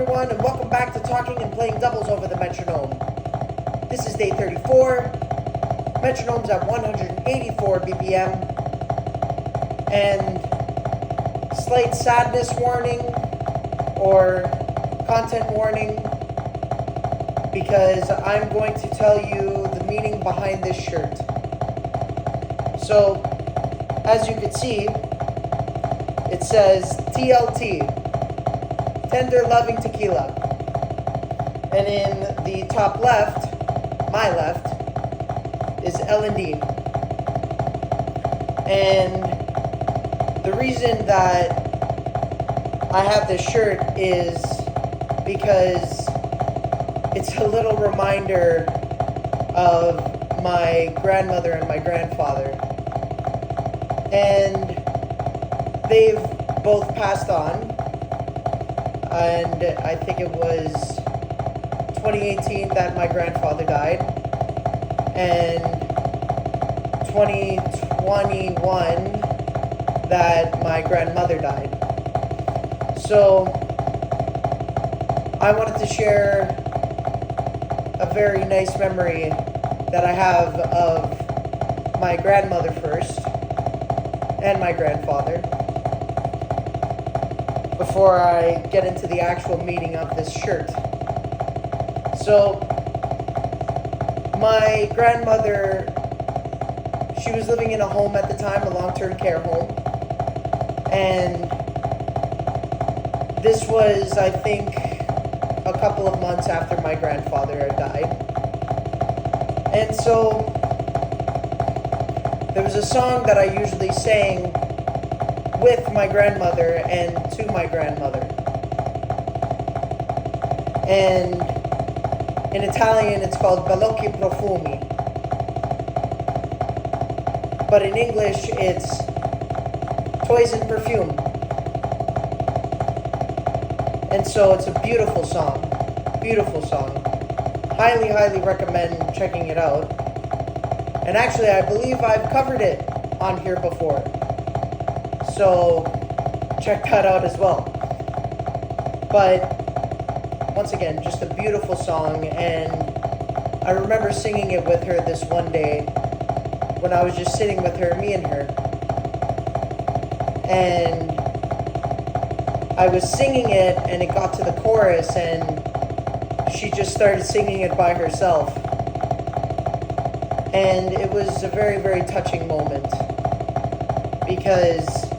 everyone, and welcome back to Talking and Playing Doubles over the metronome. This is day 34. Metronome's at 184 BPM. And slight sadness warning or content warning, because I'm going to tell you the meaning behind this shirt. So, as you can see, it says TLT. Tender Loving Tequila. And in the top left, my left, is L&D. And the reason that I have this shirt is because it's a little reminder of my grandmother and my grandfather. And they've both passed on. And I think it was 2018 that my grandfather died, and 2021 that my grandmother died. So I wanted to share a very nice memory that I have of my grandmother first and my grandfather, before I get into the actual meaning of this shirt. So, my grandmother, she was living in a home at the time, a long-term care home. And this was, I think, a couple of months after my grandfather had died. And so, there was a song that I usually sang with my grandmother and to my grandmother. And in Italian it's called Bellocchi Profumi. But in English it's Toys and Perfume. And so it's a beautiful song. Beautiful song. Highly, highly recommend checking it out. And actually I believe I've covered it on here before. So, check that out as well. But, once again, just a beautiful song, and I remember singing it with her this one day, when I was just sitting with her, me and her. And I was singing it, and it got to the chorus, and she just started singing it by herself. And it was a very, very touching moment, because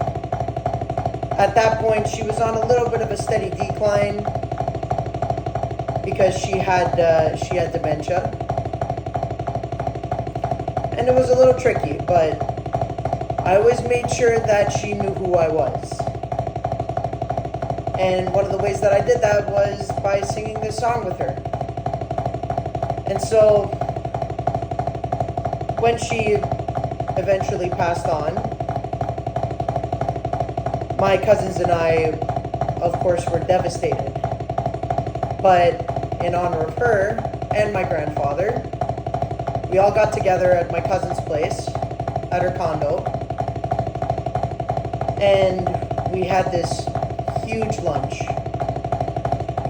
at that point, she was on a little bit of a steady decline because she had dementia, and it was a little tricky. But I always made sure that she knew who I was, and one of the ways that I did that was by singing this song with her. And so, when she eventually passed on, my cousins and I, of course, were devastated. But in honor of her and my grandfather, we all got together at my cousin's place, at her condo, and we had this huge lunch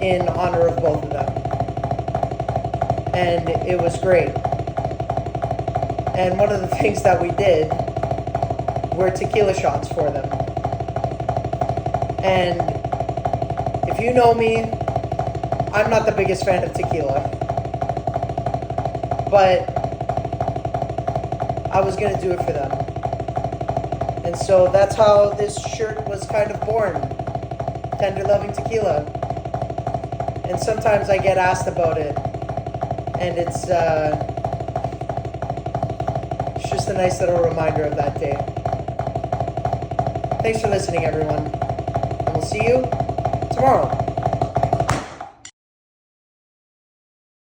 in honor of both of them. And it was great. And one of the things that we did were tequila shots for them. And if you know me, I'm not the biggest fan of tequila, but I was going to do it for them. And so that's how this shirt was kind of born, Tender Loving Tequila. And sometimes I get asked about it, and it's just a nice little reminder of that day. Thanks for listening, everyone. We'll see you tomorrow.